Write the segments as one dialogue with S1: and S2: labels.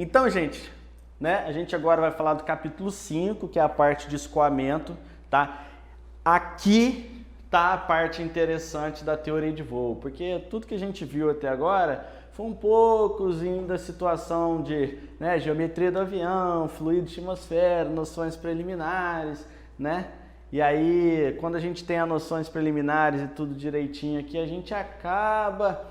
S1: Então, gente, né, a gente agora vai falar do capítulo 5, que é a parte de escoamento, tá? Aqui tá a parte interessante da teoria de voo, porque tudo que a gente viu até agora foi um poucozinho da situação de, né, geometria do avião, fluido de atmosfera, noções preliminares, né? E aí, quando a gente tem as noções preliminares e tudo direitinho aqui, a gente acaba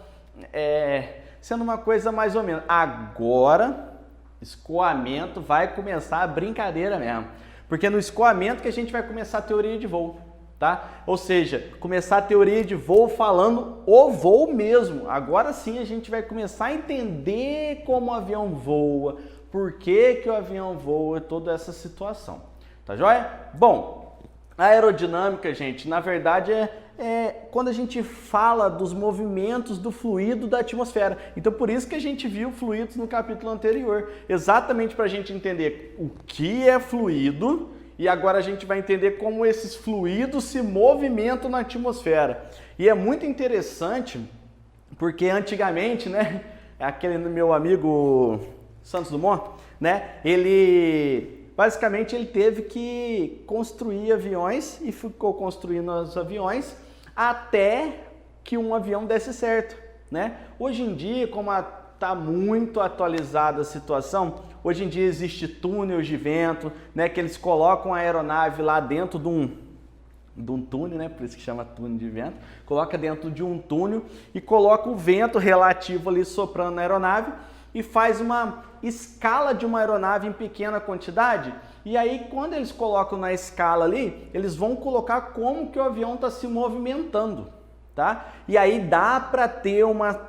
S1: sendo uma coisa mais ou menos. Agora, escoamento vai começar a brincadeira mesmo. Porque no escoamento que a gente vai começar a teoria de voo, tá? Ou seja, começar a teoria de voo falando o voo mesmo. Agora sim a gente vai começar a entender como o avião voa, por que o avião voa, toda essa situação. Tá joia? Bom, a aerodinâmica, gente, na verdade é quando a gente fala dos movimentos do fluido da atmosfera. Então, por isso que a gente viu fluidos no capítulo anterior, exatamente para a gente entender o que é fluido e agora a gente vai entender como esses fluidos se movimentam na atmosfera. E é muito interessante porque antigamente, né, aquele meu amigo Santos Dumont, né, basicamente ele teve que construir aviões e ficou construindo os aviões até que um avião desse certo, né? Hoje em dia, como está muito atualizada a situação, hoje em dia existe túneis de vento, né? Que eles colocam a aeronave lá dentro de um túnel, né? Por isso que chama túnel de vento. Coloca dentro de um túnel e coloca o vento relativo ali soprando na aeronave e faz uma escala de uma aeronave em pequena quantidade. E aí, quando eles colocam na escala ali, eles vão colocar como que o avião está se movimentando, tá? E aí dá para ter uma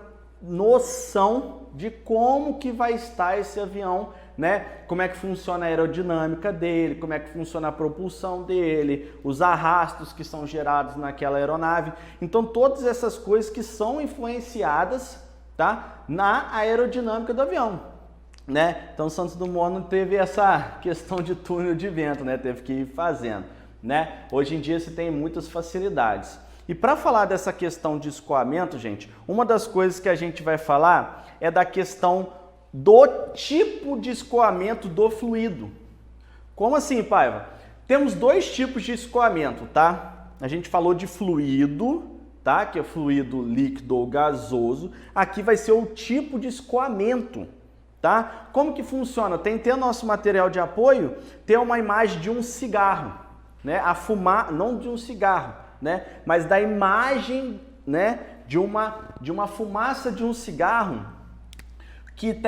S1: noção de como que vai estar esse avião, né? Como é que funciona a aerodinâmica dele, como é que funciona a propulsão dele, os arrastos que são gerados naquela aeronave. Então, todas essas coisas que são influenciadas, tá, na aerodinâmica do avião. Né? Então, Santos Dumont não teve essa questão de túnel de vento, né? Teve que ir fazendo, né? Hoje em dia se tem muitas facilidades. E para falar dessa questão de escoamento, gente, uma das coisas que a gente vai falar é da questão do tipo de escoamento do fluido. Como assim, Paiva? Temos dois tipos de escoamento, tá? A gente falou de fluido, tá? Que é fluido líquido ou gasoso. Aqui vai ser o tipo de escoamento. Tá? Como que funciona? Tem nosso material de apoio, tem uma imagem de um cigarro, né? A fumar, não de um cigarro, né? Mas da imagem, né? De uma fumaça de um cigarro que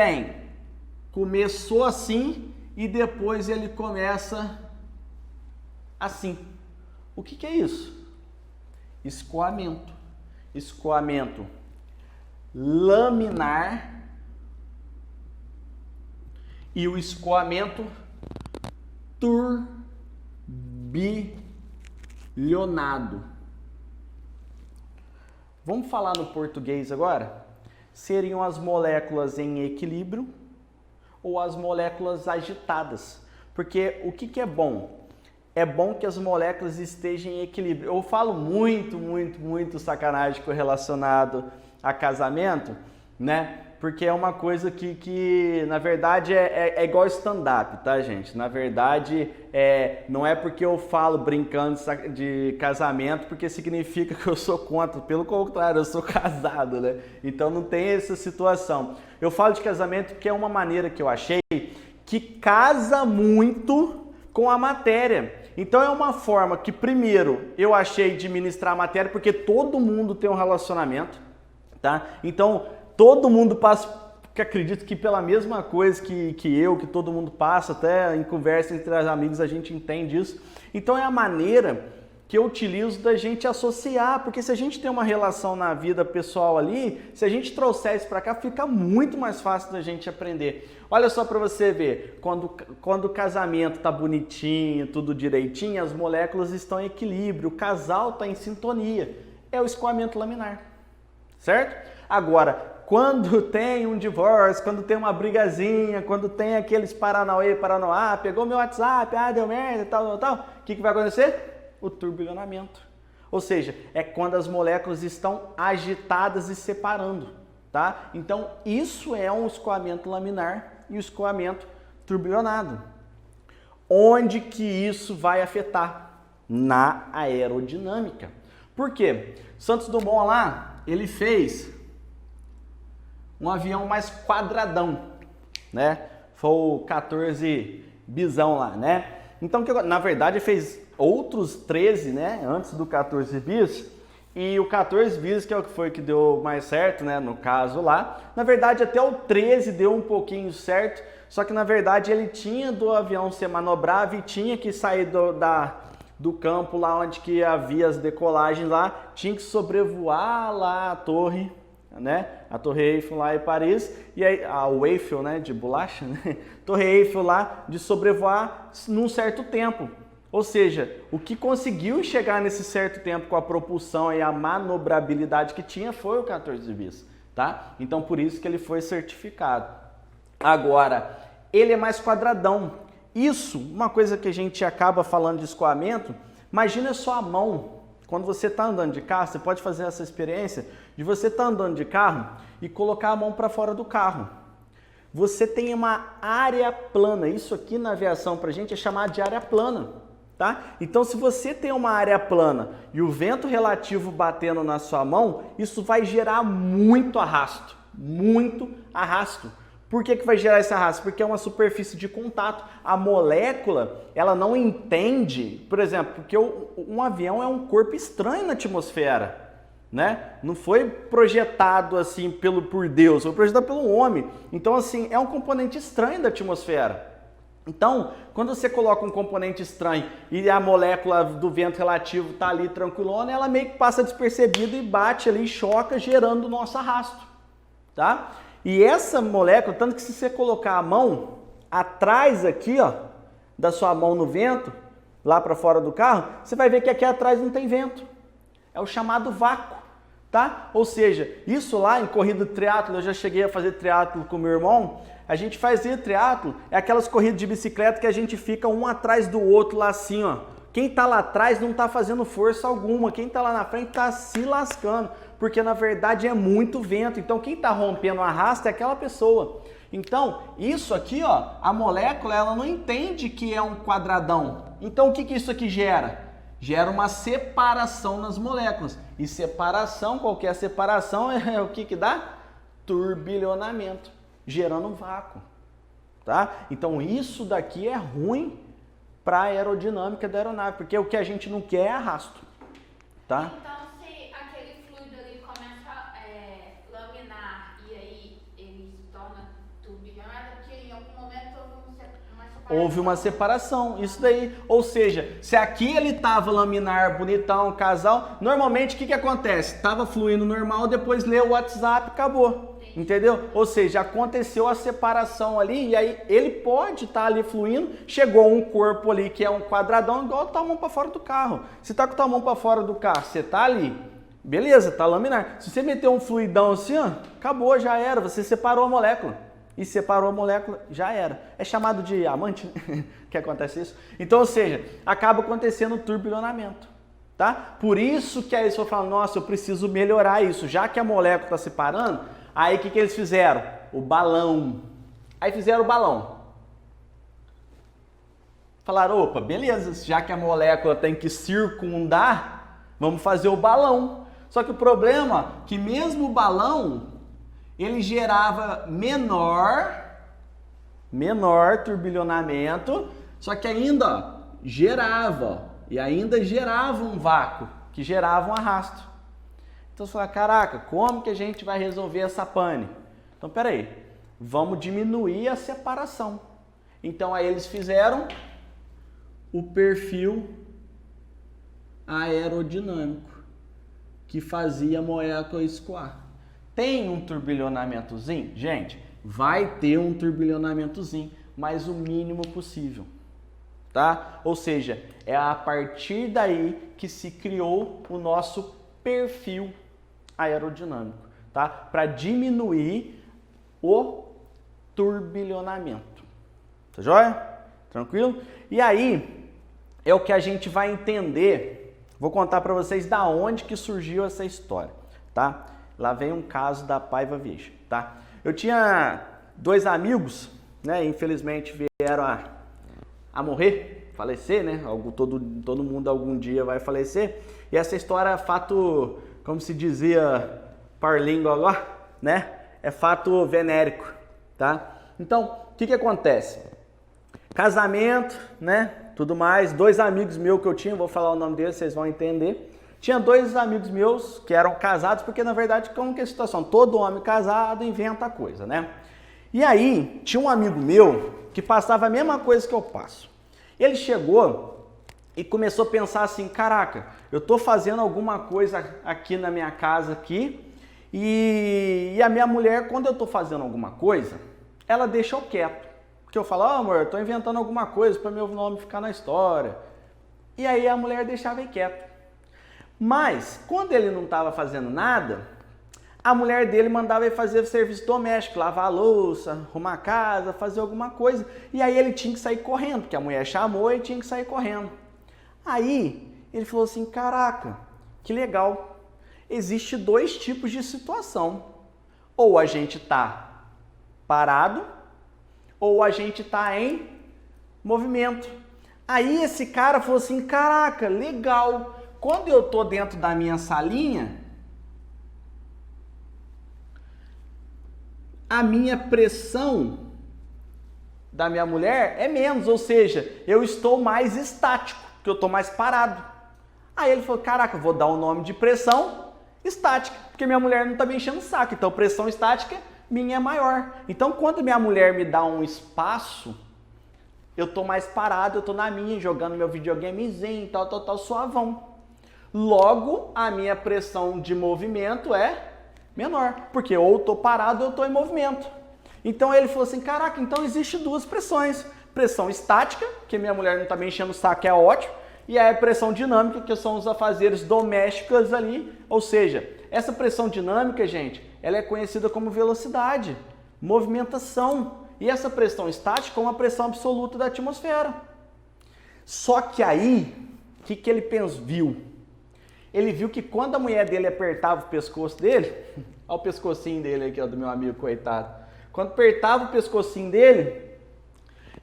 S1: começou assim e depois ele começa assim. O que é isso? Escoamento. Escoamento laminar e o escoamento turbilhonado. Vamos falar no português agora? Seriam as moléculas em equilíbrio ou as moléculas agitadas. Porque o que é bom? É bom que as moléculas estejam em equilíbrio. Eu falo muito sacanagem relacionado a casamento, né? Porque é uma coisa que na verdade, é igual stand-up, tá, gente? Na verdade, não é porque eu falo brincando de casamento, porque significa que eu sou contra. Pelo contrário, eu sou casado, né? Então não tem essa situação. Eu falo de casamento porque é uma maneira que eu achei que casa muito com a matéria. Então é uma forma que, primeiro, eu achei de ministrar a matéria, porque todo mundo tem um relacionamento, tá? Então, todo mundo passa, que acredito que pela mesma coisa que todo mundo passa, até em conversa entre os amigos a gente entende isso. Então é a maneira que eu utilizo da gente associar, porque se a gente tem uma relação na vida pessoal ali, se a gente trouxer isso para cá, fica muito mais fácil da gente aprender. Olha só para você ver, quando o casamento tá bonitinho, tudo direitinho, as moléculas estão em equilíbrio, o casal tá em sintonia. É o escoamento laminar, certo? Agora, quando tem um divórcio, quando tem uma brigazinha, quando tem aqueles paranoá, pegou meu WhatsApp, deu merda, tal, o que vai acontecer? O turbilhonamento. Ou seja, é quando as moléculas estão agitadas e separando, tá? Então, isso é um escoamento laminar, e o escoamento turbilhonado. Onde que isso vai afetar? Na aerodinâmica. Por quê? Santos Dumont lá, ele fez um avião mais quadradão, né? Foi o 14 bisão lá, né? Então, na verdade, ele fez outros 13, né? Antes do 14 bis. E o 14 bis, que é o que foi que deu mais certo, né? No caso lá. Na verdade, até o 13 deu um pouquinho certo. Só que, na verdade, ele tinha do avião ser manobrável e tinha que sair do campo lá onde que havia as decolagens lá. Tinha que sobrevoar lá a torre, né? A Torre Eiffel lá em Paris, e aí a Eiffel, né, de bolacha, né? Torre Eiffel lá, de sobrevoar num certo tempo. Ou seja, o que conseguiu chegar nesse certo tempo com a propulsão e a manobrabilidade que tinha foi o 14 bis, tá? Então por isso que ele foi certificado. Agora, ele é mais quadradão. Isso, uma coisa que a gente acaba falando de escoamento, imagina só a mão. Quando você está andando de carro, você pode fazer essa experiência de você estar andando de carro e colocar a mão para fora do carro. Você tem uma área plana. Isso aqui na aviação para a gente é chamado de área plana, tá? Então, se você tem uma área plana e o vento relativo batendo na sua mão, isso vai gerar muito arrasto, muito arrasto. Por que vai gerar esse arrasto? Porque é uma superfície de contato. A molécula, ela não entende, por exemplo, porque um avião é um corpo estranho na atmosfera, né? Não foi projetado assim por Deus, foi projetado pelo homem. Então, assim, é um componente estranho da atmosfera. Então, quando você coloca um componente estranho e a molécula do vento relativo está ali tranquilona, ela meio que passa despercebida e bate ali, choca, gerando o nosso arrasto, tá? E essa molécula, tanto que se você colocar a mão atrás aqui, ó, da sua mão no vento, lá para fora do carro, você vai ver que aqui atrás não tem vento. É o chamado vácuo, tá? Ou seja, isso lá em corrida de triatlo, eu já cheguei a fazer triatlo com meu irmão, a gente fazia triatlo, é aquelas corridas de bicicleta que a gente fica um atrás do outro lá assim, ó. Quem tá lá atrás não tá fazendo força alguma, quem tá lá na frente tá se lascando, porque na verdade é muito vento. Então quem tá rompendo o arrasto é aquela pessoa. Então, isso aqui, ó, a molécula, ela não entende que é um quadradão. Então o que que isso aqui gera? Gera uma separação nas moléculas. E separação, qualquer separação é o que que dá? Turbilhonamento, gerando um vácuo, tá? Então isso daqui é ruim para a aerodinâmica da aeronave, porque o que a gente não quer é arrasto, tá?
S2: Então, se aquele fluido ali começa a laminar e aí ele se torna turbilhão, é porque em algum momento
S1: houve uma separação, isso daí. Ou seja, se aqui ele tava laminar, bonitão, casal, normalmente o que que acontece? Tava fluindo normal, depois leu o WhatsApp, acabou. Entendeu? Ou seja, aconteceu a separação ali e aí ele pode estar ali fluindo, chegou um corpo ali que é um quadradão, igual tá a mão para fora do carro. Se tá com a tua mão para fora do carro, você tá ali, beleza, tá laminar. Se você meter um fluidão assim, ó, acabou, já era, você separou a molécula. E separou a molécula, já era. É chamado de amante, né? Que acontece isso. Então, ou seja, acaba acontecendo o turbilhonamento, tá? Por isso que aí você fala, nossa, eu preciso melhorar isso. Já que a molécula está separando, aí o que que eles fizeram? O balão. Aí fizeram o balão. Falaram, opa, beleza, já que a molécula tem que circundar, vamos fazer o balão. Só que o problema é que mesmo o balão, ele gerava menor turbilhonamento, só que ainda ó, gerava, e ainda gerava um vácuo, que gerava um arrasto. Então você fala, caraca, como que a gente vai resolver essa pane? Então peraí, vamos diminuir a separação. Então aí eles fizeram o perfil aerodinâmico, que fazia a molécula escoar. Tem um turbilhonamentozinho? Gente, vai ter um turbilhonamentozinho, mas o mínimo possível, tá? Ou seja, é a partir daí que se criou o nosso perfil aerodinâmico, tá? Para diminuir o turbilhonamento. Tá joia? Tranquilo? E aí é o que a gente vai entender. Vou contar para vocês da onde que surgiu essa história, tá? Lá vem um caso da Paiva Viagem, tá? Eu tinha dois amigos né, infelizmente vieram a morrer, falecer, né? Todo mundo algum dia vai falecer. E essa história é fato, como se dizia par língua agora, né? É fato venérico, tá? Então, o que acontece? Casamento, né? Tudo mais. 2 amigos meus que eu tinha, vou falar o nome deles, vocês vão entender. Tinha 2 amigos meus que eram casados, porque na verdade, como que é a situação? Todo homem casado inventa coisa, né? E aí, tinha um amigo meu que passava a mesma coisa que eu passo. Ele chegou e começou a pensar assim, caraca, eu tô fazendo alguma coisa aqui na minha casa aqui, e a minha mulher, quando eu tô fazendo alguma coisa, ela deixa eu quieto. Porque eu falo, amor, eu tô inventando alguma coisa para meu nome ficar na história. E aí a mulher deixava ele quieto. Mas, quando ele não estava fazendo nada, a mulher dele mandava ele fazer serviço doméstico, lavar a louça, arrumar a casa, fazer alguma coisa. E aí ele tinha que sair correndo, porque a mulher chamou e ele tinha que sair correndo. Aí ele falou assim, caraca, que legal. Existe 2 tipos de situação. Ou a gente tá parado, ou a gente tá em movimento. Aí esse cara falou assim, caraca, legal. Quando eu tô dentro da minha salinha, a minha pressão da minha mulher é menos, ou seja, eu estou mais estático, porque eu estou mais parado. Aí ele falou, caraca, eu vou dar o nome de pressão estática, porque minha mulher não está me enchendo o saco, então pressão estática minha é maior. Então quando minha mulher me dá um espaço, eu estou mais parado, eu estou na minha, jogando meu videogamezinho, tal, suavão. Logo, a minha pressão de movimento é menor, porque ou estou parado ou estou em movimento. Então ele falou assim, caraca, então existe 2 pressões. Pressão estática, que minha mulher não está me enchendo o saco, é ótimo, e a pressão dinâmica, que são os afazeres domésticos ali. Ou seja, essa pressão dinâmica, gente, ela é conhecida como velocidade, movimentação. E essa pressão estática é uma pressão absoluta da atmosfera. Só que aí, o que ele viu? Ele viu que quando a mulher dele apertava o pescoço dele, olha o pescocinho dele aqui, ó, do meu amigo, coitado. Quando apertava o pescocinho dele,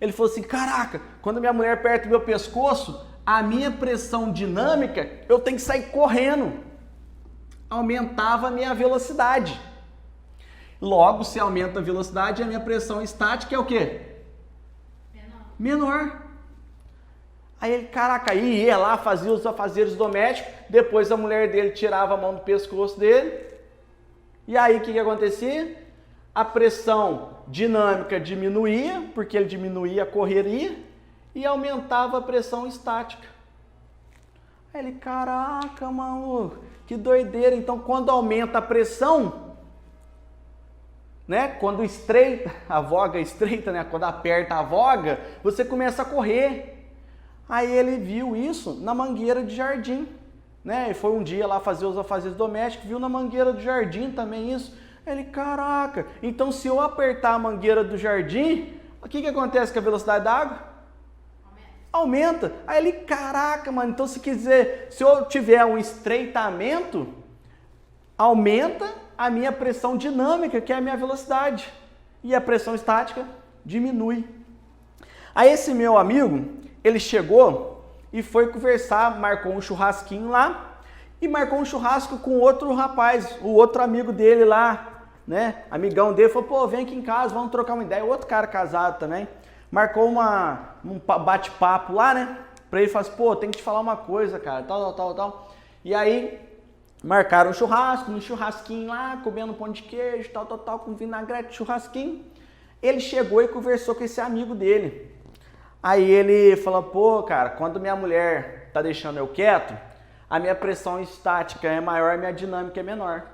S1: ele falou assim, caraca, quando minha mulher aperta o meu pescoço, a minha pressão dinâmica, eu tenho que sair correndo. Aumentava a minha velocidade. Logo, se aumenta a velocidade, a minha pressão estática é o quê? Menor. Aí ele, caraca, aí ia lá, fazia os afazeres domésticos, depois a mulher dele tirava a mão do pescoço dele, e aí o que acontecia? A pressão dinâmica diminuía, porque ele diminuía a correria, e aumentava a pressão estática. Aí ele, caraca, maluco, que doideira. Então quando aumenta a pressão, né? Quando estreita, a voga estreita, né? Quando aperta a voga, você começa a correr. Aí ele viu isso na mangueira de jardim, né? Ele foi um dia lá fazer os afazeres domésticos, viu na mangueira do jardim também isso. Ele, caraca, então se eu apertar a mangueira do jardim, o que acontece com a velocidade da água? Aumenta. Aí ele, caraca, mano, então se eu tiver um estreitamento, aumenta a minha pressão dinâmica, que é a minha velocidade, e a pressão estática diminui. Aí esse meu amigo, ele chegou e foi conversar, marcou um churrasquinho lá, e marcou um churrasco com outro rapaz, o outro amigo dele lá, né, amigão dele, falou, pô, vem aqui em casa, vamos trocar uma ideia, outro cara casado também, marcou um bate-papo lá, né, pra ele falar assim, pô, tem que te falar uma coisa, cara, tal, e aí marcaram um churrasco, um churrasquinho lá, comendo pão de queijo, tal, com vinagrete, churrasquinho. Ele chegou e conversou com esse amigo dele. Aí ele falou, pô, cara, quando minha mulher tá deixando eu quieto, a minha pressão estática é maior, a minha dinâmica é menor.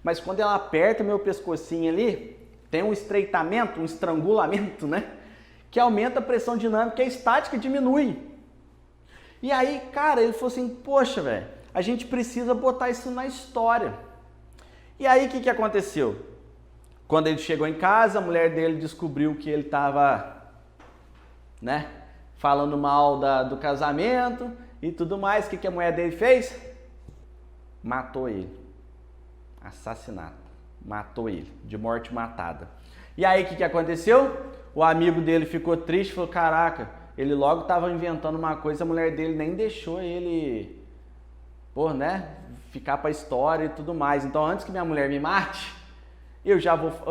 S1: Mas quando ela aperta meu pescocinho ali, tem um estreitamento, um estrangulamento, né? Que aumenta a pressão dinâmica e a estática diminui. E aí, cara, ele falou assim, poxa, velho, a gente precisa botar isso na história. E aí, o que aconteceu? Quando ele chegou em casa, a mulher dele descobriu que ele estava, né, falando mal do casamento e tudo mais. O que a mulher dele fez? Matou ele. Assassinato. Matou ele, de morte matada. E aí, o que aconteceu? O amigo dele ficou triste, falou, caraca, ele logo estava inventando uma coisa, a mulher dele nem deixou ele, pô, né, ficar para a história e tudo mais. Então, antes que minha mulher me mate, eu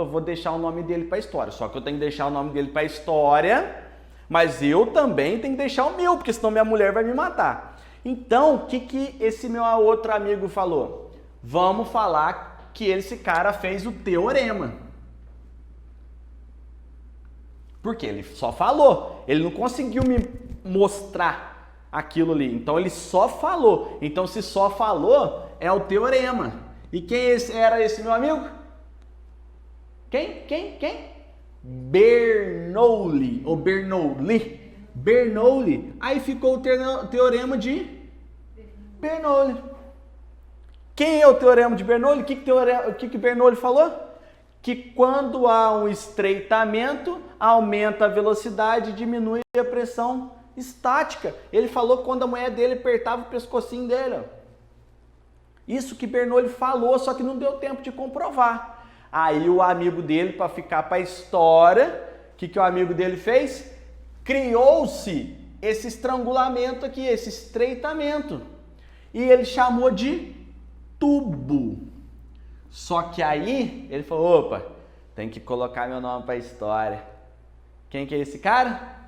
S1: vou deixar o nome dele para a história. Só que eu tenho que deixar o nome dele para a história, mas eu também tenho que deixar o meu, porque senão minha mulher vai me matar. Então, o que esse meu outro amigo falou? Vamos falar que esse cara fez o teorema. Porque ele só falou, ele não conseguiu me mostrar aquilo ali. Então ele só falou. Então se só falou, é o teorema. E quem era esse meu amigo? Quem? Bernoulli, ou Bernoulli. Bernoulli. Aí ficou o teorema de Bernoulli. Quem é o teorema de Bernoulli? O que Bernoulli falou? Que quando há um estreitamento, aumenta a velocidade e diminui a pressão estática. Ele falou quando a mulher dele apertava o pescocinho dele. Ó. Isso que Bernoulli falou, só que não deu tempo de comprovar. Aí o amigo dele, para ficar para a história, o que o amigo dele fez? Criou-se esse estrangulamento aqui, esse estreitamento. E ele chamou de tubo. Só que aí ele falou, opa, tem que colocar meu nome para a história. Quem que é esse cara?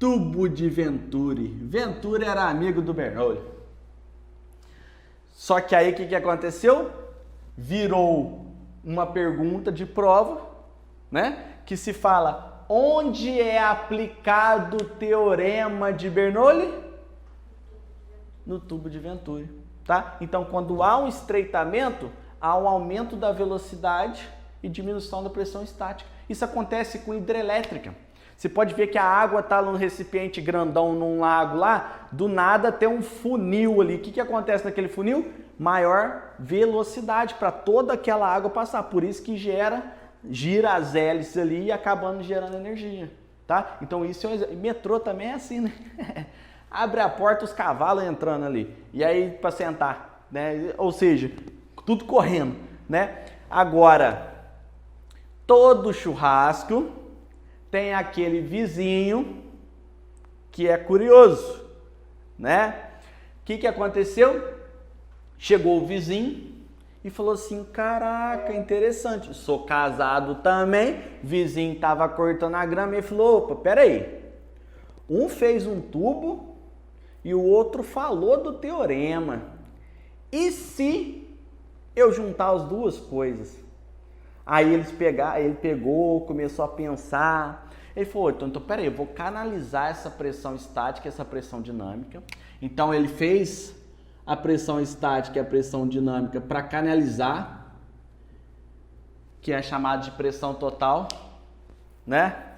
S1: Tubo de Venturi. Venturi era amigo do Bernoulli. Só que aí o que aconteceu? Virou uma pergunta de prova, né? Que se fala, onde é aplicado o teorema de Bernoulli? No tubo de Venturi, tá? Então, quando há um estreitamento, há um aumento da velocidade e diminuição da pressão estática. Isso acontece com hidrelétrica. Você pode ver que a água está num recipiente grandão, num lago lá, do nada tem um funil ali. O que acontece naquele funil? Maior velocidade para toda aquela água passar. Por isso que gira as hélices ali e acabando gerando energia, tá? Então isso é um exemplo. Metrô também é assim, né? Abre a porta, os cavalos entrando ali. E aí para sentar, né? Ou seja, tudo correndo, né? Agora, todo churrasco tem aquele vizinho que é curioso, né? O que aconteceu? Chegou o vizinho e falou assim, caraca, interessante, sou casado também, vizinho tava cortando a grama e ele falou, opa, peraí, um fez um tubo e o outro falou do teorema, e se eu juntar as duas coisas? Aí ele pegou, começou a pensar, ele falou, então peraí, eu vou canalizar essa pressão estática e essa pressão dinâmica. Então ele fez a pressão estática e a pressão dinâmica para canalizar, que é chamado de pressão total, né?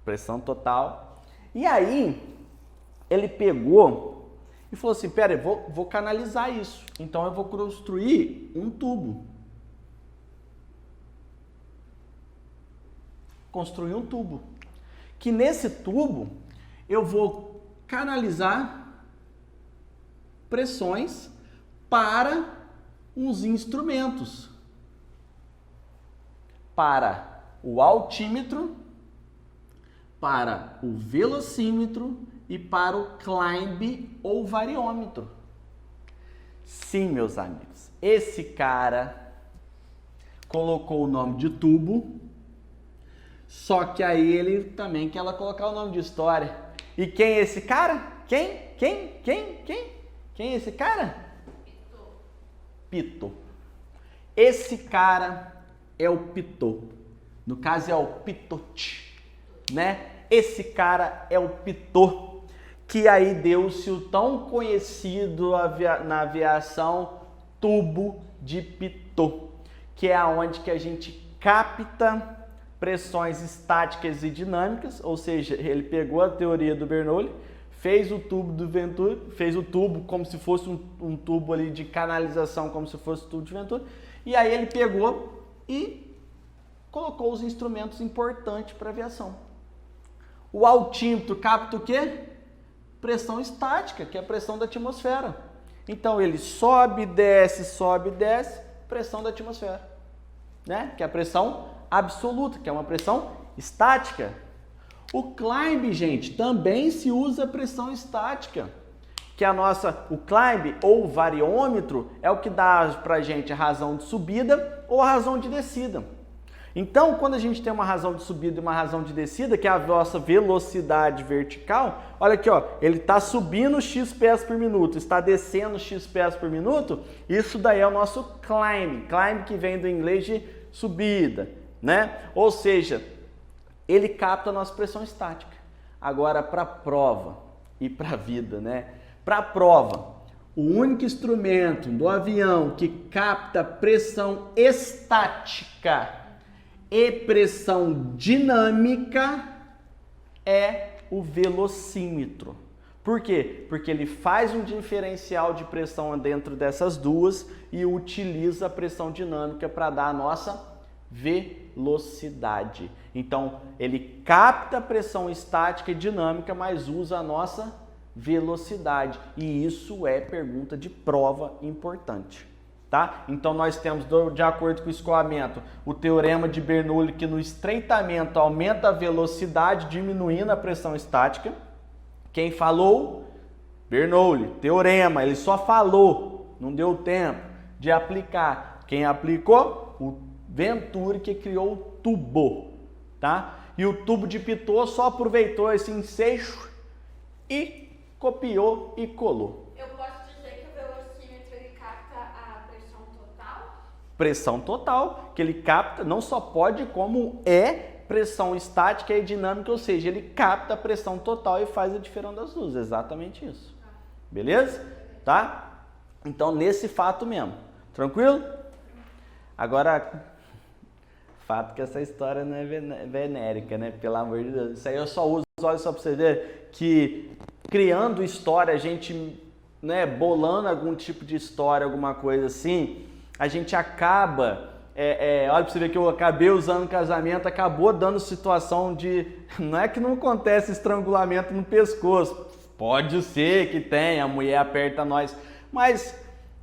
S1: Pressão total. E aí ele pegou e falou assim, peraí, vou canalizar isso. Então eu vou construir um tubo. Construir um tubo. Que nesse tubo eu vou canalizar pressões para uns instrumentos. Para o altímetro, para o velocímetro e para o climb ou variômetro. Sim, meus amigos, esse cara colocou o nome de tubo, só que aí ele também quer colocar o nome de história. E quem é esse cara? Quem? Quem é esse cara? Pitot. Esse cara é o Pitot. No caso é o Pitot, né? Esse cara é o Pitot, que aí deu-se o tão conhecido na aviação tubo de Pitot, que é onde que a gente capta pressões estáticas e dinâmicas, ou seja, ele pegou a teoria do Bernoulli, fez o tubo do Venturi, fez o tubo como se fosse um tubo ali de canalização, como se fosse o tubo de Venturi, e aí ele pegou e colocou os instrumentos importantes para a aviação. O altímetro capta o quê? Pressão estática, que é a pressão da atmosfera. Então ele sobe, desce, pressão da atmosfera, né? Que é a pressão absoluta, que é uma pressão estática. O climb, gente, também se usa pressão estática, que o climb ou variômetro é o que dá pra gente a razão de subida ou a razão de descida. Então, quando a gente tem uma razão de subida e uma razão de descida, que é a nossa velocidade vertical, olha aqui, ó, ele está subindo x pés por minuto, está descendo x pés por minuto, isso daí é o nosso climb, climb que vem do inglês de subida, né? Ou seja, ele capta a nossa pressão estática. Agora, para a prova e para a vida, né? Para a prova, o único instrumento do avião que capta pressão estática e pressão dinâmica é o velocímetro. Por quê? Porque ele faz um diferencial de pressão dentro dessas duas e utiliza a pressão dinâmica para dar a nossa velocidade. Então, ele capta a pressão estática e dinâmica, mas usa a nossa velocidade. E isso é pergunta de prova importante, tá? Então, nós temos, de acordo com o escoamento, o teorema de Bernoulli, que no estreitamento aumenta a velocidade, diminuindo a pressão estática. Quem falou? Bernoulli. Teorema, ele só falou, não deu tempo de aplicar. Quem aplicou? O Venturi, que criou o tubo, tá? E o tubo de Pitot só aproveitou esse ensejo e copiou e colou.
S2: Eu posso dizer que o velocímetro ele capta a pressão total?
S1: Pressão total, que ele capta, não só pode, como é pressão estática e dinâmica, ou seja, ele capta a pressão total e faz a diferença das duas, exatamente isso. Beleza? Tá? Então, nesse fato mesmo. Tranquilo? Agora, fato que essa história não é venérica, né? Pelo amor de Deus. Isso aí eu só uso, olha só pra você ver, que criando história, a gente, né, bolando algum tipo de história, alguma coisa assim, a gente acaba, olha pra você ver que eu acabei usando casamento, acabou dando situação de, não é que não acontece estrangulamento no pescoço, pode ser que tenha, a mulher aperta nós, mas,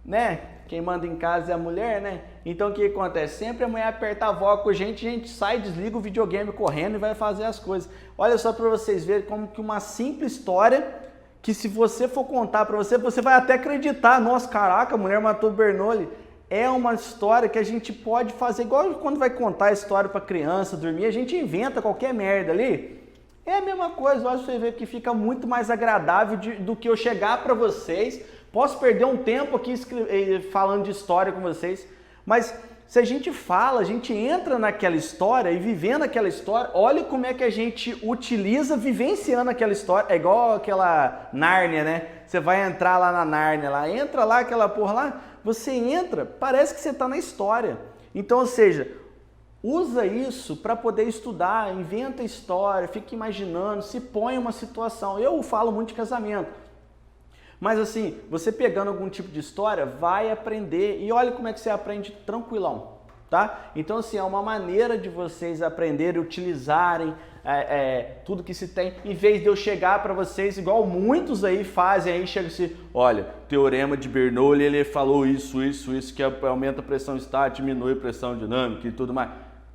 S1: né, quem manda em casa é a mulher, né? Então o que acontece? Sempre a mulher aperta a avó com a gente sai, desliga o videogame correndo e vai fazer as coisas. Olha só para vocês verem como que uma simples história, que se você for contar para você, você vai até acreditar, nossa, caraca, a mulher matou o Bernoulli. É uma história que a gente pode fazer, igual quando vai contar a história para criança dormir, a gente inventa qualquer merda ali. É a mesma coisa, eu acho que você vê que fica muito mais agradável do que eu chegar para vocês. Posso perder um tempo aqui falando de história com vocês, mas se a gente fala, a gente entra naquela história e vivendo aquela história, olha como é que a gente utiliza vivenciando aquela história. É igual aquela Nárnia, né? Você vai entrar lá na Nárnia, lá, entra lá aquela porra lá, você entra, parece que você está na história. Então, ou seja, usa isso para poder estudar, inventa história, fica imaginando, se põe em uma situação. Eu falo muito de casamento. Mas assim, você pegando algum tipo de história, vai aprender e olha como é que você aprende tranquilão, tá? Então assim, é uma maneira de vocês aprenderem, utilizarem tudo que se tem, em vez de eu chegar para vocês, igual muitos aí fazem, aí chega assim, olha, teorema de Bernoulli, ele falou isso, que aumenta a pressão estática, diminui a pressão dinâmica e tudo mais.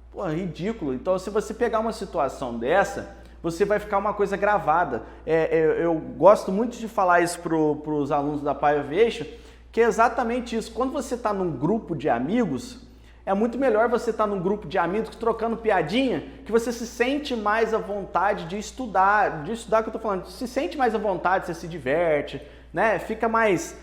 S1: Pô, ridículo. Então se você pegar uma situação dessa, você vai ficar uma coisa gravada. Eu gosto muito de falar isso para os alunos da Pai Aviation, que é exatamente isso. Quando você está num grupo de amigos, é muito melhor você estar num grupo de amigos trocando piadinha, que você se sente mais à vontade de estudar que eu estou falando, se sente mais à vontade, você se diverte, né? Fica mais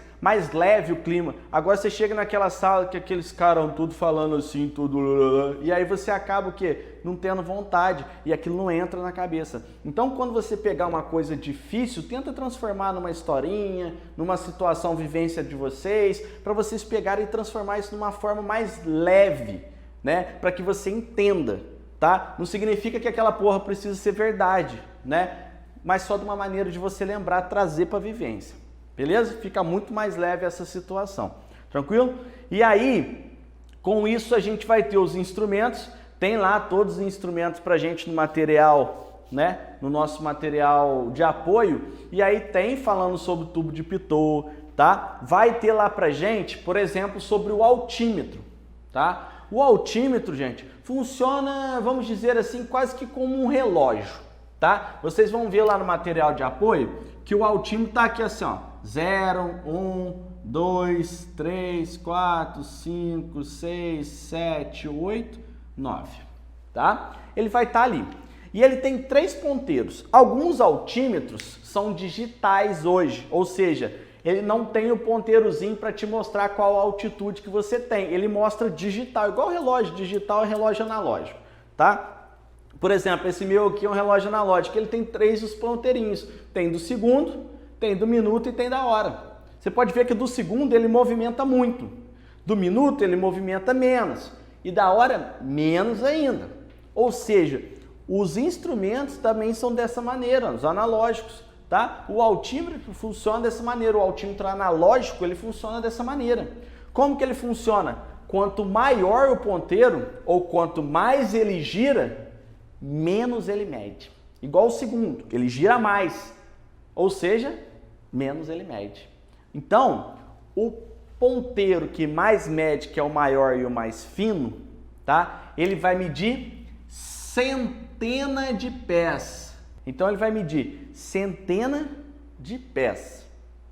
S1: leve o clima. Agora você chega naquela sala que aqueles caras tudo falando assim, tudo, e aí você acaba o quê? Não tendo vontade e aquilo não entra na cabeça. Então quando você pegar uma coisa difícil, tenta transformar numa historinha, numa situação, vivência de vocês, para vocês pegarem e transformar isso numa forma mais leve, né? Para que você entenda, tá? Não significa que aquela porra precisa ser verdade, né? Mas só de uma maneira de você lembrar, trazer para a vivência. Beleza? Fica muito mais leve essa situação. Tranquilo? E aí, com isso a gente vai ter os instrumentos. Tem lá todos os instrumentos para a gente no material, né? No nosso material de apoio. E aí tem falando sobre o tubo de Pitot, tá? Vai ter lá para gente, por exemplo, sobre o altímetro, tá? O altímetro, gente, funciona, vamos dizer assim, quase que como um relógio, tá? Vocês vão ver lá no material de apoio que o altímetro tá aqui assim, ó, 0, 1, 2, 3, 4, 5, 6, 7, 8, 9, tá? Ele vai estar ali. E ele tem 3 ponteiros. Alguns altímetros são digitais hoje, ou seja, ele não tem o ponteirozinho para te mostrar qual a altitude que você tem. Ele mostra digital, igual relógio digital é relógio analógico, tá? Por exemplo, esse meu aqui é um relógio analógico, ele tem 3 os ponteirinhos. Tem do segundo, tem do minuto e tem da hora. Você pode ver que do segundo ele movimenta muito, do minuto ele movimenta menos e da hora menos ainda. Ou seja, os instrumentos também são dessa maneira, os analógicos, tá? O altímetro funciona dessa maneira, o altímetro analógico ele funciona dessa maneira. Como que ele funciona? Quanto maior o ponteiro ou quanto mais ele gira, menos ele mede. Igual o segundo, ele gira mais, ou seja, menos ele mede. Então, o ponteiro que mais mede, que é o maior e o mais fino, tá? Ele vai medir centena de pés. Então ele vai medir centena de pés,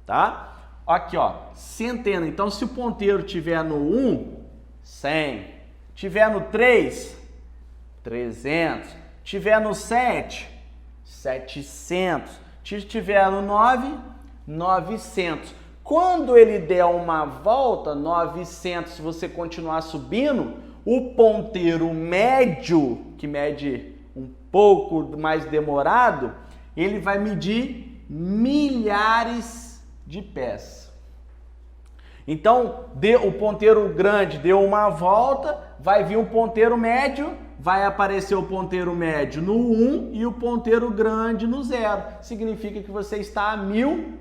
S1: tá? Aqui, ó, centena. Então se o ponteiro tiver no 1, 100. Tiver no 3, 300. Tiver no 7, 700. Se tiver no 9, 900. Quando ele der uma volta, 900, se você continuar subindo, o ponteiro médio, que mede um pouco mais demorado, ele vai medir milhares de pés. Então, o ponteiro grande deu uma volta, vai vir um ponteiro médio, vai aparecer o ponteiro médio no 1 e o ponteiro grande no 0. Significa que você está a 1000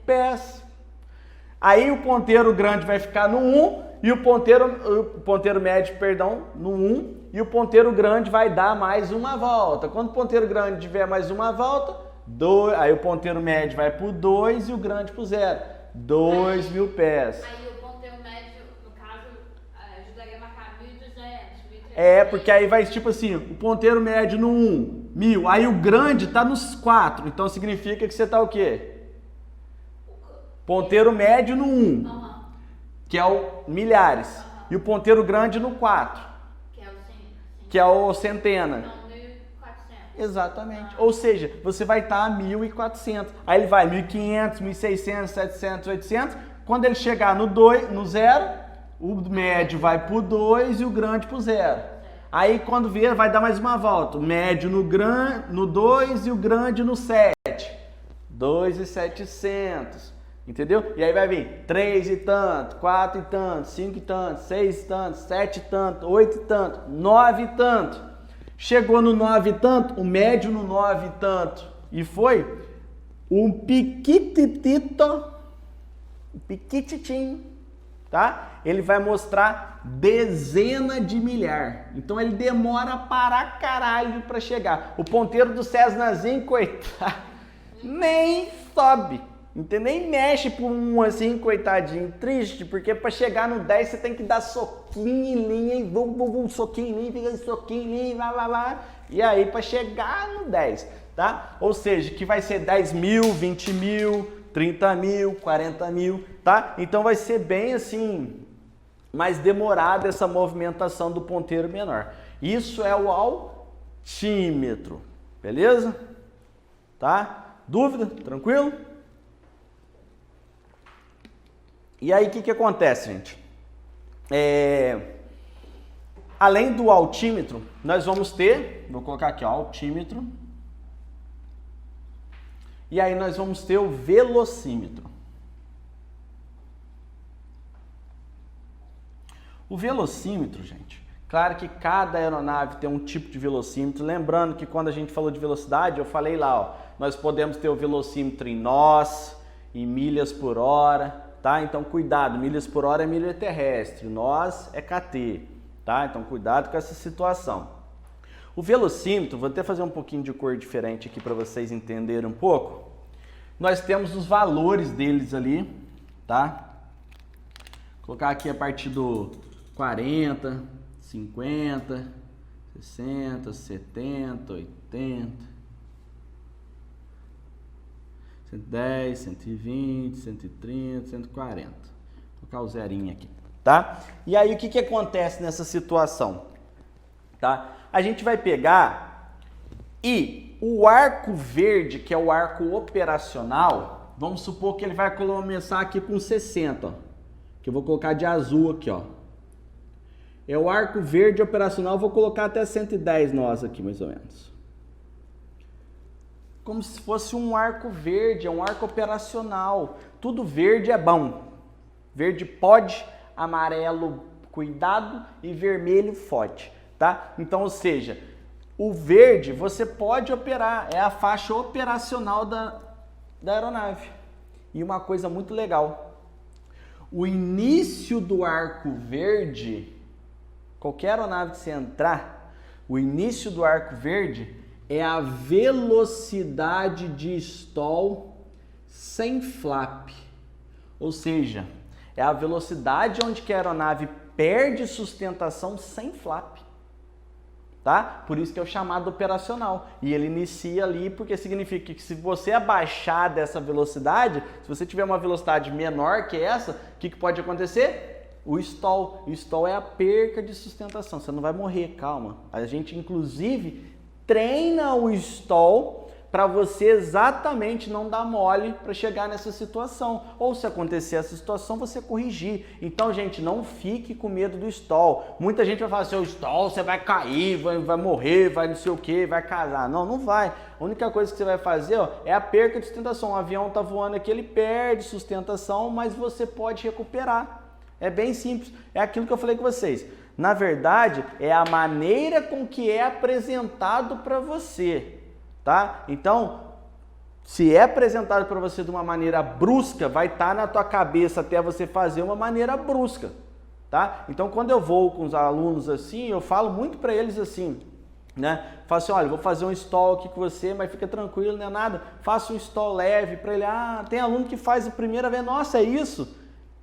S1: pés. Aí o ponteiro grande vai ficar no 1 e o ponteiro médio, perdão, no 1 e o ponteiro grande vai dar mais uma volta. Quando o ponteiro grande tiver mais uma volta, 2, aí o ponteiro médio vai para o 2 e o grande para o 0. 2000 pés.
S2: Aí o ponteiro médio, no caso, ajudaria a marcar 1200, 1300.
S1: É, porque aí vai tipo assim, o ponteiro médio no 1, 1000. Aí o grande tá nos 4. Então significa que você tá o quê? Ponteiro médio no 1, que é o milhares. E o ponteiro grande no 4, que é o centena.
S2: Então, 1400.
S1: Exatamente. Ou seja, você vai estar a 1400. Aí ele vai 1500, 1600, 700, 800. Quando ele chegar no 2, no 0, o médio vai pro 2 e o grande pro 0. Aí quando vier, vai dar mais uma volta. O médio no 2 e o grande no 7. 2.700. Entendeu? E aí vai vir 3 e tanto, 4 e tanto, 5 e tanto, 6 e tanto, 7 e tanto, 8 e tanto, 9 e tanto. Chegou no 9 e tanto, o médio no 9 e tanto. E foi um piquititito, piquititinho, tá? Ele vai mostrar dezena de milhar. Então ele demora para caralho para chegar. O ponteiro do Cessnazinho, coitado, nem sobe. Entendeu? Nem mexe por um assim, coitadinho, triste, porque para chegar no 10 você tem que dar soquinho em linha, soquinho em linha, soquinho em linha, lá. E aí para chegar no 10, tá? Ou seja, que vai ser 10 mil, 20 mil, 30 mil, 40 mil, tá? Então vai ser bem assim, mais demorada essa movimentação do ponteiro menor. Isso é o altímetro, beleza? Tá? Dúvida? Tranquilo? E aí, o que acontece, gente? Além do altímetro, nós vamos ter, vou colocar aqui, ó, altímetro. E aí nós vamos ter o velocímetro. O velocímetro, gente, claro que cada aeronave tem um tipo de velocímetro. Lembrando que quando a gente falou de velocidade, eu falei lá, ó, nós podemos ter o velocímetro em nós, em milhas por hora. Tá? Então, cuidado, milhas por hora é milha terrestre, nós é KT, tá? Então, cuidado com essa situação. O velocímetro, vou até fazer um pouquinho de cor diferente aqui para vocês entenderem um pouco. Nós temos os valores deles ali, tá? Vou colocar aqui a partir do 40, 50, 60, 70, 80, 110, 120, 130, 140. Vou colocar o zerinho aqui, tá? E aí o que acontece nessa situação? Tá? A gente vai pegar e o arco verde, que é o arco operacional, vamos supor que ele vai começar aqui com 60, ó, que eu vou colocar de azul aqui, ó. É o arco verde operacional, vou colocar até 110 nós aqui, mais ou menos. Como se fosse um arco verde, é um arco operacional. Tudo verde é bom. Verde pode, amarelo cuidado e vermelho fode, tá? Então, ou seja, o verde você pode operar, é a faixa operacional da aeronave. E uma coisa muito legal, o início do arco verde, qualquer aeronave que você entrar, o início do arco verde é a velocidade de stall sem flap. Ou seja, é a velocidade onde que a aeronave perde sustentação sem flap. Tá? Por isso que é o chamado operacional. E ele inicia ali porque significa que se você abaixar dessa velocidade, se você tiver uma velocidade menor que essa, o que pode acontecer? O stall. O stall é a perca de sustentação. Você não vai morrer, calma. A gente, inclusive, treina o stall para você exatamente não dar mole para chegar nessa situação. Ou se acontecer essa situação, você corrigir. Então, gente, não fique com medo do stall. Muita gente vai falar assim, o stall você vai cair, vai morrer, vai não sei o que, vai casar. Não, não vai. A única coisa que você vai fazer, ó, é a perca de sustentação. O avião está voando aqui, ele perde sustentação, mas você pode recuperar. É bem simples. É aquilo que eu falei com vocês. Na verdade, é a maneira com que é apresentado para você. Tá? Então, se é apresentado para você de uma maneira brusca, vai estar na tua cabeça até você fazer uma maneira brusca, tá? Então, quando eu vou com os alunos assim, eu falo muito para eles assim, né? Falo assim, olha, vou fazer um stall aqui com você, mas fica tranquilo, não é nada. Faça um stall leve para ele. Ah, tem aluno que faz a primeira vez, nossa, é isso?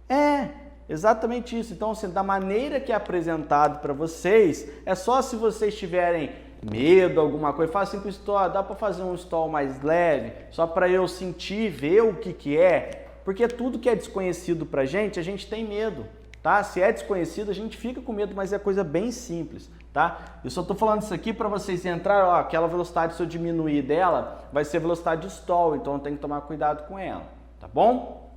S1: É, exatamente isso. Então, assim, da maneira que é apresentado para vocês, é só se vocês tiverem medo, alguma coisa, faça assim com o stall, dá para fazer um stall mais leve, só para eu sentir, ver o que é, porque tudo que é desconhecido pra gente, a gente tem medo, tá? Se é desconhecido, a gente fica com medo, mas é coisa bem simples, tá? Eu só tô falando isso aqui para vocês entrarem, ó, aquela velocidade, se eu diminuir dela, vai ser velocidade de stall, então eu tenho que tomar cuidado com ela, tá bom?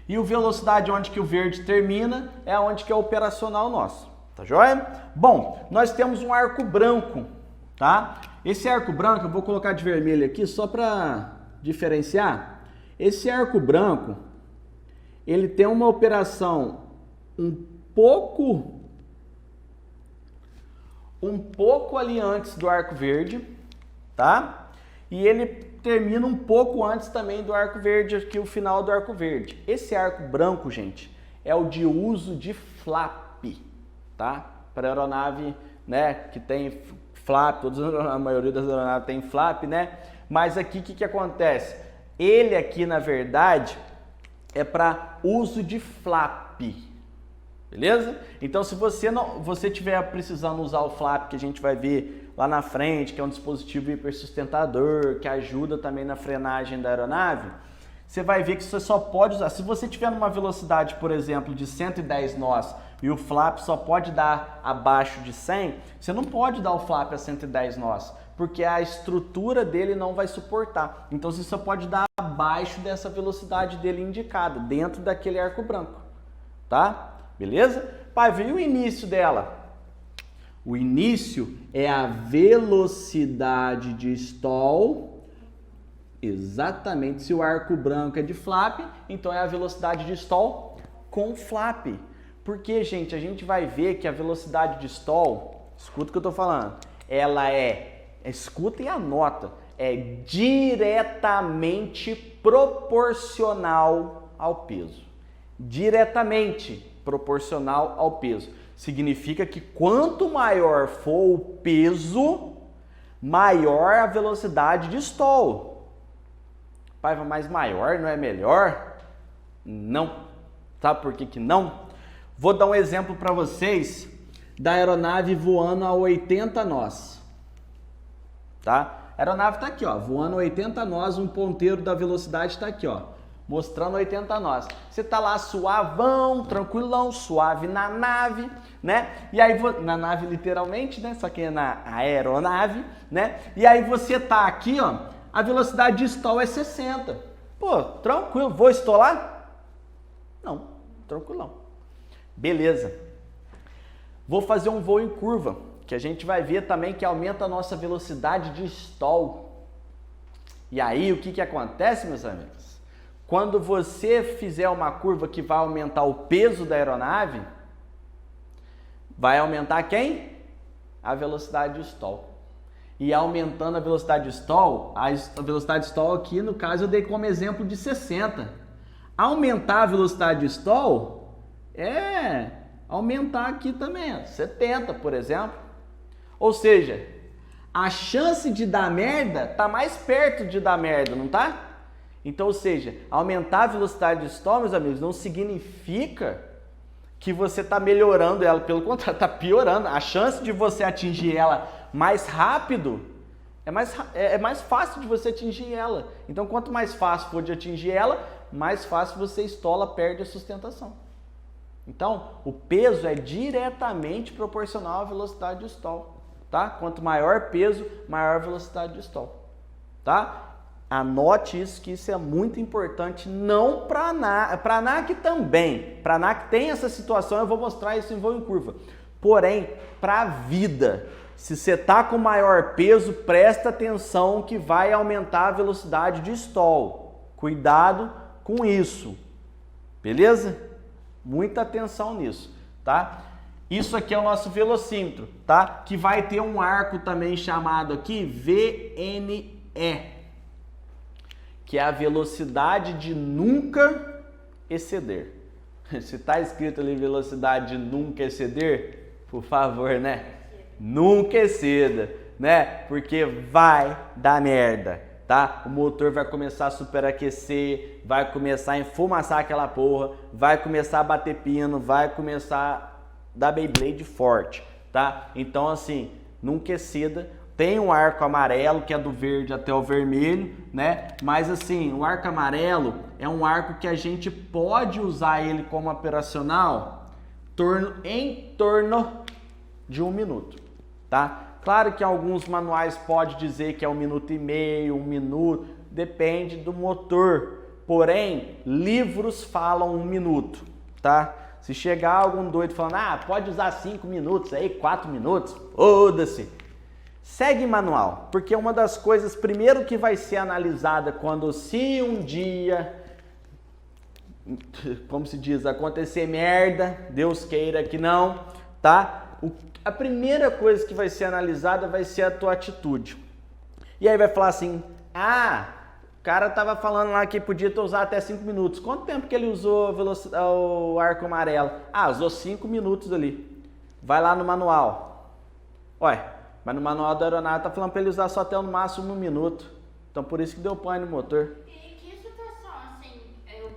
S1: E o velocidade onde que o verde termina, é onde que é operacional nosso, tá joia? Bom, nós temos um arco branco, tá? Esse arco branco, eu vou colocar de vermelho aqui só para diferenciar. Esse arco branco, ele tem uma operação um pouco ali antes do arco verde, tá? E ele termina um pouco antes também do arco verde, aqui o final do arco verde. Esse arco branco, gente, é o de uso de flap, tá? Para aeronave, né, que tem flap, a maioria das aeronaves tem flap, né? Mas aqui o que acontece? Ele aqui, na verdade, é para uso de flap, beleza? Então, se você tiver precisando usar o flap, que a gente vai ver lá na frente, que é um dispositivo hipersustentador, que ajuda também na frenagem da aeronave, você vai ver que você só pode usar. Se você tiver numa velocidade, por exemplo, de 110 nós e o flap só pode dar abaixo de 100, você não pode dar o flap a 110 nós, porque a estrutura dele não vai suportar. Então você só pode dar abaixo dessa velocidade dele indicada, dentro daquele arco branco, tá? Beleza? Pai, veio o início dela. O início é a velocidade de stall. Exatamente, se o arco branco é de flap, então é a velocidade de stall com flap. Porque, gente, a gente vai ver que a velocidade de stall, escuta o que eu estou falando, ela escuta e anota, é diretamente proporcional ao peso. Diretamente proporcional ao peso. Significa que quanto maior for o peso, maior a velocidade de stall. Pai, mas maior não é melhor? Não. Sabe por que não? Vou dar um exemplo para vocês da aeronave voando a 80 nós. Tá? A aeronave está aqui, ó, voando a 80 nós, um ponteiro da velocidade está aqui, ó, mostrando 80 nós. Você está lá suavão, tranquilão, suave na nave, né? E aí, na nave literalmente, né? Só que é na aeronave, né? E aí você tá aqui, ó, a velocidade de stall é 60. Pô, tranquilo, vou estolar? Não, tranquilão. Beleza. Vou fazer um voo em curva, que a gente vai ver também que aumenta a nossa velocidade de stall. E aí, o que que acontece, meus amigos? Quando você fizer uma curva que vai aumentar o peso da aeronave, vai aumentar quem? A velocidade de stall. E aumentando a velocidade de stall, a velocidade de stall aqui, no caso, eu dei como exemplo de 60. Aumentar a velocidade de stall é aumentar aqui também, ó, 70, por exemplo. Ou seja, a chance de dar merda tá mais perto de dar merda, não tá? Então, ou seja, aumentar a velocidade de stall, meus amigos, não significa que você está melhorando ela, pelo contrário, está piorando. A chance de você atingir ela mais rápido é mais fácil de você atingir ela. Então, quanto mais fácil for de atingir ela, mais fácil você estola, perde a sustentação. Então, o peso é diretamente proporcional à velocidade de stall, tá? Quanto maior peso, maior velocidade de stall, tá? Anote isso, que isso é muito importante, não para a ANAC também. Para a ANAC tem essa situação, eu vou mostrar isso em voo em curva. Porém, para a vida, se você está com maior peso, presta atenção que vai aumentar a velocidade de stall. Cuidado com isso, beleza? Muita atenção nisso, tá? Isso aqui é o nosso velocímetro, tá? Que vai ter um arco também chamado aqui VNE, que é a velocidade de nunca exceder. Se está escrito ali velocidade de nunca exceder, por favor, né? Nunca exceda, né? Porque vai dar merda, tá? O motor vai começar a superaquecer, vai começar a enfumaçar aquela porra, vai começar a bater pino, vai começar a dar Beyblade forte, tá? Então, assim, nunca exceda. Tem um arco amarelo, que é do verde até o vermelho, né? Mas assim, o arco amarelo é um arco que a gente pode usar ele como operacional em torno de 1 minuto, tá? Claro que alguns manuais podem dizer que é 1 minuto e meio, 1 minuto, depende do motor. Porém, livros falam 1 minuto, tá? Se chegar algum doido falando, pode usar 5 minutos aí, 4 minutos, foda-se. Segue manual, porque uma das coisas, primeiro, que vai ser analisada quando, se um dia, como se diz, acontecer merda, Deus queira que não, tá? A primeira coisa que vai ser analisada vai ser a tua atitude. E aí vai falar assim, o cara tava falando lá que podia usar até 5 minutos. Quanto tempo que ele usou o arco amarelo? Usou 5 minutos ali. Vai lá no manual. Mas no manual da aeronave tá falando para ele usar só até no máximo 1 minuto. Então por isso que deu pane no motor.
S2: E em que situação, assim, eu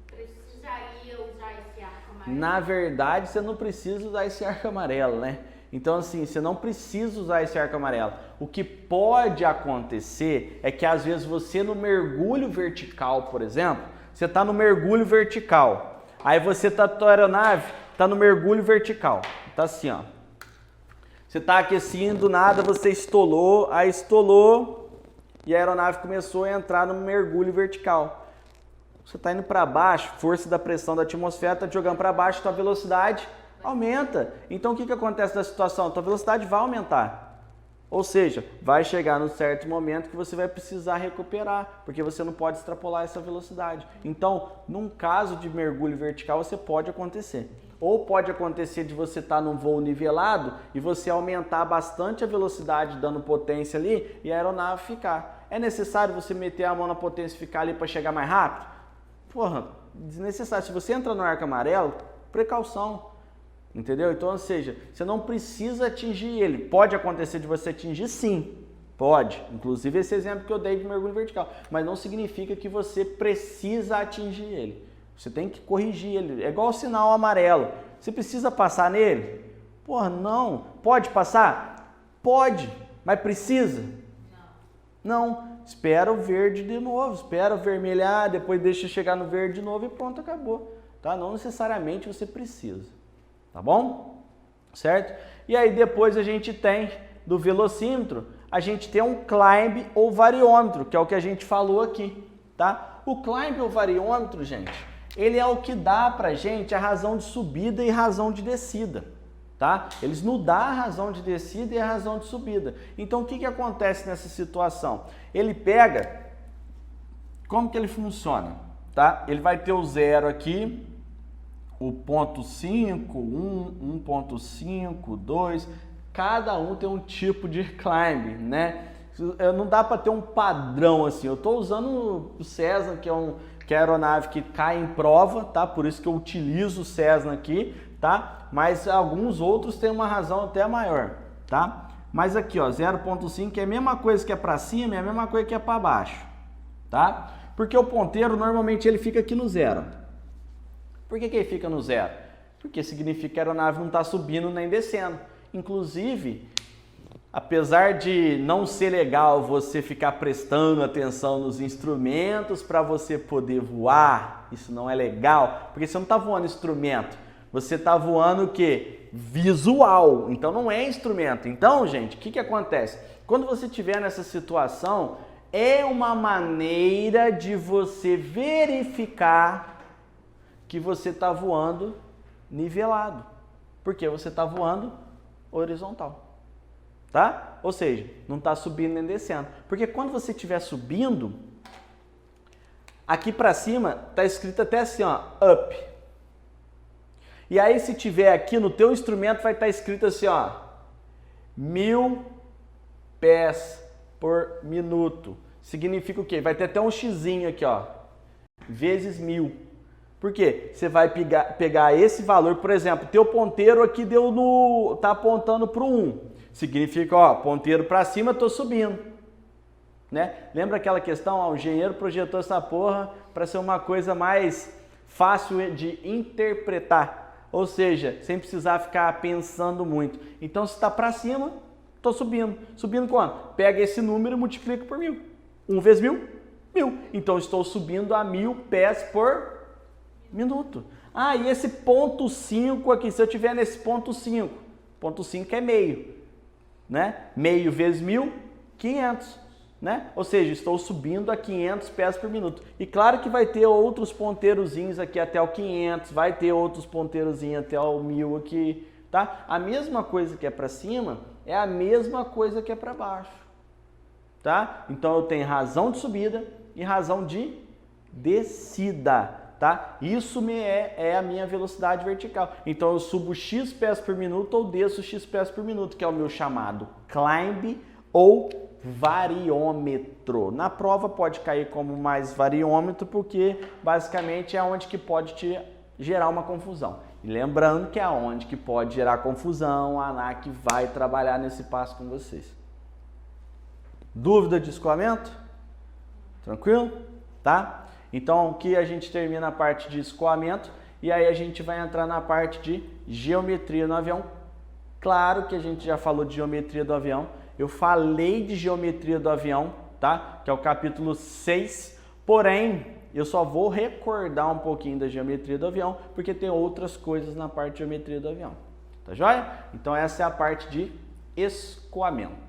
S2: precisaria usar esse arco amarelo?
S1: Na verdade, você não precisa usar esse arco amarelo, né? Então assim, você não precisa usar esse arco amarelo. O que pode acontecer é que às vezes você no mergulho vertical, por exemplo, você tá no mergulho vertical. Aí você tá, tua aeronave tá no mergulho vertical. Tá assim, ó. Você está aquecendo, do nada você estolou, aí estolou e a aeronave começou a entrar no mergulho vertical. Você está indo para baixo, força da pressão da atmosfera está te jogando para baixo, tua velocidade aumenta. Então o que acontece na situação? Tua velocidade vai aumentar. Ou seja, vai chegar num certo momento que você vai precisar recuperar, porque você não pode extrapolar essa velocidade. Então, num caso de mergulho vertical, você pode acontecer. Ou pode acontecer de você estar num voo nivelado e você aumentar bastante a velocidade dando potência ali e a aeronave ficar. É necessário você meter a mão na potência e ficar ali para chegar mais rápido? Porra, desnecessário. Se você entra no arco amarelo, precaução. Entendeu? Então, ou seja, você não precisa atingir ele. Pode acontecer de você atingir, sim. Pode. Inclusive esse exemplo que eu dei de mergulho vertical. Mas não significa que você precisa atingir ele. Você tem que corrigir ele. É igual o sinal amarelo. Você precisa passar nele? Porra, não. Pode passar? Pode, mas precisa? Não. Espera o verde de novo, espera vermelhar, depois deixa chegar no verde de novo e pronto, acabou. Tá? Não necessariamente você precisa. Tá bom? Certo? E aí depois a gente tem do velocímetro, a gente tem um climb ou variômetro, que é o que a gente falou aqui. Tá? O climb ou variômetro, gente, ele é o que dá pra gente a razão de subida e razão de descida. Tá? Eles nos dão a razão de descida e a razão de subida. Então, o que acontece nessa situação? Ele pega, como que ele funciona? Tá? Ele vai ter o 0 aqui, o ponto 5, 1, 1.5, 2, cada um tem um tipo de climb, né? Não dá para ter um padrão assim. Eu estou usando o Cessna, que é a aeronave que cai em prova, tá? Por isso que eu utilizo o Cessna aqui, tá? Mas alguns outros têm uma razão até maior, tá? Mas aqui, ó, 0.5 é a mesma coisa que é para cima, é a mesma coisa que é para baixo, tá? Porque o ponteiro normalmente ele fica aqui no 0. Por que ele fica no 0? Porque significa que a aeronave não está subindo nem descendo. Inclusive, apesar de não ser legal você ficar prestando atenção nos instrumentos para você poder voar, isso não é legal, porque você não está voando instrumento, você está voando o quê? Visual, então não é instrumento. Então, gente, o que acontece? Quando você estiver nessa situação, é uma maneira de você verificar que você está voando nivelado, porque você está voando horizontal. Tá? Ou seja, não está subindo nem descendo. Porque quando você estiver subindo, aqui para cima está escrito até assim, ó, up. E aí se tiver aqui no teu instrumento vai estar escrito assim, ó, 1000 pés por minuto. Significa o quê? Vai ter até um xizinho aqui, ó, vezes 1000. Por quê? Você vai pegar esse valor, por exemplo, teu ponteiro aqui tá apontando para o 1. Significa, ó, ponteiro para cima, estou subindo, né? Lembra aquela questão, ó, o engenheiro projetou essa porra para ser uma coisa mais fácil de interpretar, ou seja, sem precisar ficar pensando muito. Então, se está para cima, estou subindo. Subindo quanto? Pega esse número e multiplica por 1000. 1 vezes 1000? 1000. Então, estou subindo a 1000 pés por minuto. Ah, e esse ponto 5 aqui, se eu tiver nesse ponto 5, ponto 5 é meio. Né? Meio vezes 1000, 500, né? Ou seja, estou subindo a 500 pés por minuto. E claro que vai ter outros ponteirozinhos aqui até o 500, vai ter outros ponteirozinhos até o 1000 aqui, tá? A mesma coisa que é para cima é a mesma coisa que é para baixo, tá? Então eu tenho razão de subida e razão de descida. Tá? Isso é a minha velocidade vertical. Então eu subo x pés por minuto ou desço x pés por minuto, que é o meu chamado climb ou variômetro. Na prova pode cair como mais variômetro, porque basicamente é onde que pode te gerar uma confusão. E lembrando que é onde que pode gerar confusão, a ANAC vai trabalhar nesse passo com vocês. Dúvida de escoamento? Tranquilo? Tá? Então, aqui a gente termina a parte de escoamento e aí a gente vai entrar na parte de geometria no avião. Claro que a gente já falou de geometria do avião. Eu falei de geometria do avião, tá? Que é o capítulo 6. Porém, eu só vou recordar um pouquinho da geometria do avião, porque tem outras coisas na parte de geometria do avião. Tá joia? Então, essa é a parte de escoamento.